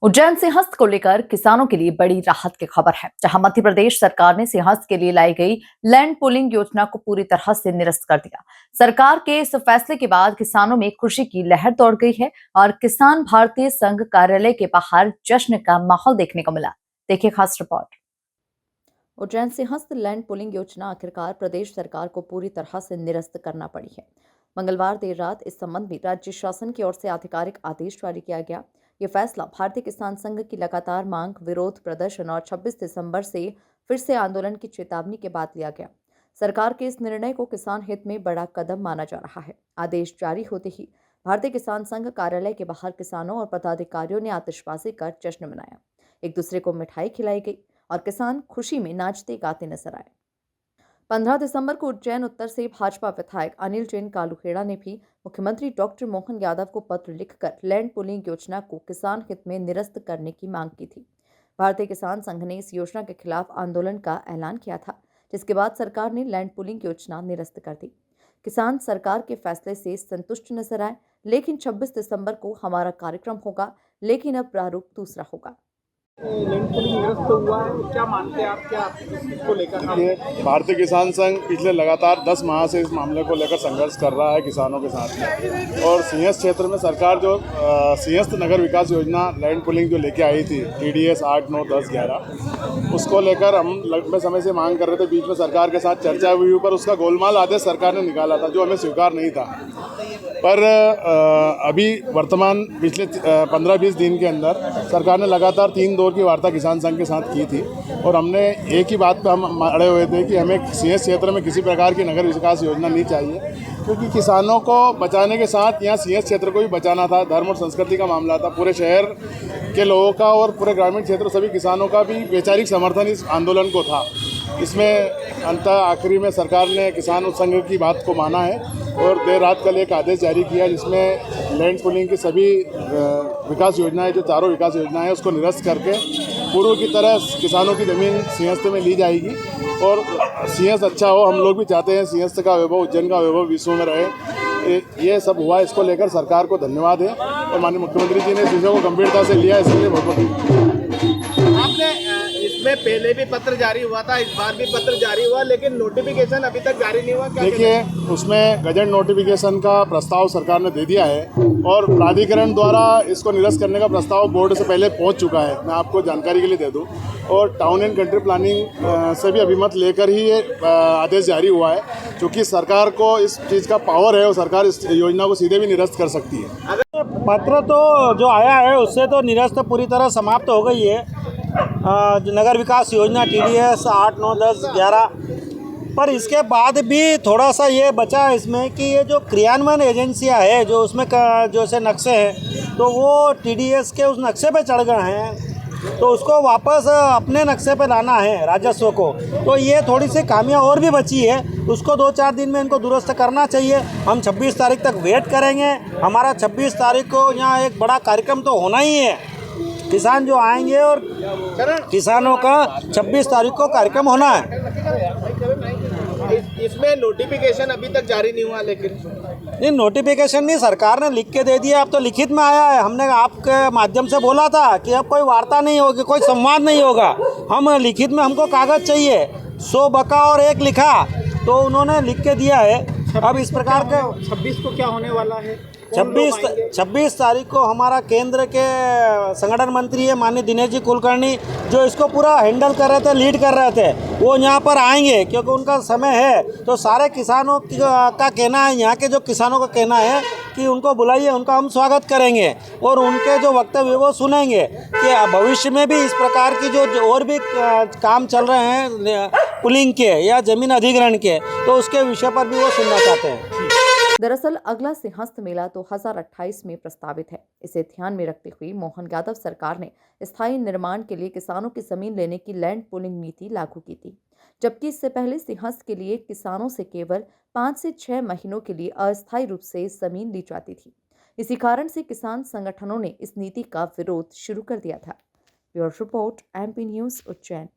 उज्जैन सिंहस्थ को लेकर किसानों के लिए बड़ी राहत की खबर है। जहां मध्य प्रदेश सरकार ने सिंहस्थ के लिए लाई गई लैंड पूलिंग योजना को पूरी तरह से निरस्त कर दिया। सरकार के इस फैसले के बाद किसानों में खुशी की लहर दौड़ गई है और किसान भारतीय संघ कार्यालय के बाहर जश्न का माहौल देखने को मिला। देखिए खास report. Ujjain Simhastha land pooling योजना आखिरकार प्रदेश सरकार को पूरी तरह से निरस्त करना पड़ी है। मंगलवार देर रात इस संबंध में राज्य शासन की ओर से आधिकारिक आदेश जारी किया गया। ये फैसला भारतीय किसान संघ की लगातार मांग, विरोध प्रदर्शन और 26 दिसंबर से फिर से आंदोलन की चेतावनी के बाद लिया गया। सरकार के इस निर्णय को किसान हित में बड़ा कदम माना जा रहा है। आदेश जारी होते ही भारतीय किसान संघ कार्यालय के बाहर किसानों और पदाधिकारियों ने आतिशबाजी कर जश्न मनाया। एक दूसरे को मिठाई खिलाई गई और किसान खुशी में नाचते गाते नजर आए। 15 दिसंबर को उज्जैन उत्तर से भाजपा विधायक अनिल जैन कालूखेड़ा ने भी मुख्यमंत्री डॉक्टर मोहन यादव को पत्र लिखकर लैंड पूलिंग योजना को किसान हित में निरस्त करने की मांग की थी। भारतीय किसान संघ ने इस योजना के खिलाफ आंदोलन का ऐलान किया था, जिसके बाद सरकार ने लैंड पूलिंग योजना निरस्त कर दी। किसान सरकार के फैसले से संतुष्ट नजर आए, लेकिन 26 दिसंबर को हमारा कार्यक्रम होगा, लेकिन अब प्रारूप दूसरा होगा। लैंड पूलिंग निरस्त हुआ है, क्या मानते हैं आप, क्या इसको लेकर? देखिए, भारतीय किसान संघ पिछले लगातार 10 माह से इस मामले को लेकर संघर्ष कर रहा है किसानों के साथ में। और सिंहस्थ क्षेत्र में सरकार जो सिंहस्थ नगर विकास योजना लैंड पूलिंग जो लेके आई थी TDS 8, 9, 10, 11, उसको लेकर हम लंबे समय से मांग कर रहे थे। बीच में सरकार के साथ चर्चा हुई, पर उसका गोलमाल आदेश सरकार ने निकाला था जो हमें स्वीकार नहीं था। पर अभी वर्तमान पिछले 15-20 दिन के अंदर सरकार ने लगातार 3 दौर की वार्ता किसान संघ के साथ की थी और हमने एक ही बात पर हम अड़े हुए थे कि हमें सिंहस्थ क्षेत्र में किसी प्रकार की नगर विकास योजना नहीं चाहिए, क्योंकि किसानों को बचाने के साथ यहाँ सिंहस्थ क्षेत्र को भी बचाना था। धर्म और संस्कृति का मामला था। पूरे शहर के लोगों का और पूरे ग्रामीण क्षेत्र सभी किसानों का भी वैचारिक समर्थन इस आंदोलन को था। इसमें अंत आखिरी में सरकार ने किसान संघ की बात को माना है और देर रात कल एक आदेश जारी किया, जिसमें लैंड पूलिंग की सभी विकास योजनाएं, जो चारों विकास योजनाएं, उसको निरस्त करके पूर्व की तरह किसानों की ज़मीन सिंहस्थ में ली जाएगी और सिंहस्थ अच्छा हो। हम लोग भी चाहते हैं सिंहस्थ का वैभव, उज्जैन का वैभव विश्व में रहे। ये सब हुआ, इसको लेकर सरकार को धन्यवाद है और माननीय मुख्यमंत्री जी ने इस विषय को गंभीरता से लिया, इसके लिए बहुत बहुत। आपने इसमें पहले भी पत्र जारी हुआ था, इस बार भी पत्र जारी हुआ, लेकिन नोटिफिकेशन अभी तक जारी नहीं हुआ। देखिए, उसमें गजट नोटिफिकेशन का प्रस्ताव सरकार ने दे दिया है और प्राधिकरण द्वारा इसको निरस्त करने का प्रस्ताव बोर्ड से पहले पहुंच चुका है। मैं आपको जानकारी के लिए दे दूं, और टाउन एंड कंट्री प्लानिंग से भी अभिमत लेकर ही ये आदेश जारी हुआ है, क्योंकि सरकार को इस चीज़ का पावर है और सरकार इस योजना को सीधे भी निरस्त कर सकती है। पत्र तो जो आया है उससे तो निरस्त पूरी तरह समाप्त हो गई है नगर विकास योजना TDS 8, 9, 10, 11। पर इसके बाद भी थोड़ा सा ये बचा है इसमें कि ये जो क्रियान्वयन एजेंसियां है, जो उसमें जो से नक्शे हैं, तो वो TDS के उस नक्शे पे चढ़ गए हैं, तो उसको वापस अपने नक्शे पे लाना है राजस्व को। तो ये थोड़ी सी खामियां और भी बची है, उसको 2-4 दिन में इनको दुरुस्त करना चाहिए। हम 26 तारीख तक वेट करेंगे। हमारा 26 तारीख को यहाँ एक बड़ा कार्यक्रम तो होना ही है। किसान जो आएंगे और किसानों का 26 तारीख को कार्यक्रम होना है। इसमें नोटिफिकेशन अभी तक जारी नहीं हुआ, लेकिन नहीं, नोटिफिकेशन नहीं, सरकार ने लिख के दे दिया। अब तो लिखित में आया है। हमने आपके माध्यम से बोला था कि अब कोई वार्ता नहीं होगी, कोई संवाद नहीं होगा। हम लिखित में, हमको कागज़ चाहिए, 100 बका और 1 लिखा, तो उन्होंने लिख के दिया है। अब इस प्रकार के 26 को क्या होने वाला है? 26 तारीख को हमारा केंद्र के संगठन मंत्री है माननीय दिनेश जी कुलकर्णी, जो इसको पूरा हैंडल कर रहे थे, लीड कर रहे थे, वो यहाँ पर आएंगे क्योंकि उनका समय है। तो सारे किसानों का कहना है, यहाँ के जो किसानों का कहना है कि उनको बुलाइए, उनका हम स्वागत करेंगे और उनके जो वक्तव्य वो सुनेंगे कि भविष्य में भी इस प्रकार की जो और भी काम चल रहे हैं पुलिंग के या जमीन अधिग्रहण के, तो उसके विषय पर भी वो सुनना चाहते हैं। दरअसल अगला सिंहस्थ मेला 2028 में प्रस्तावित है। इसे ध्यान में रखते हुए मोहन यादव सरकार ने स्थायी निर्माण के लिए किसानों की जमीन लेने की लैंड पूलिंग नीति लागू की थी, जबकि इससे पहले सिंहस्थ के लिए किसानों से केवल 5 से 6 महीनों के लिए अस्थायी रूप से जमीन ली जाती थी। इसी कारण से किसान संगठनों ने इस नीति का विरोध शुरू कर दिया था। Bureau report, MP news, Ujjain.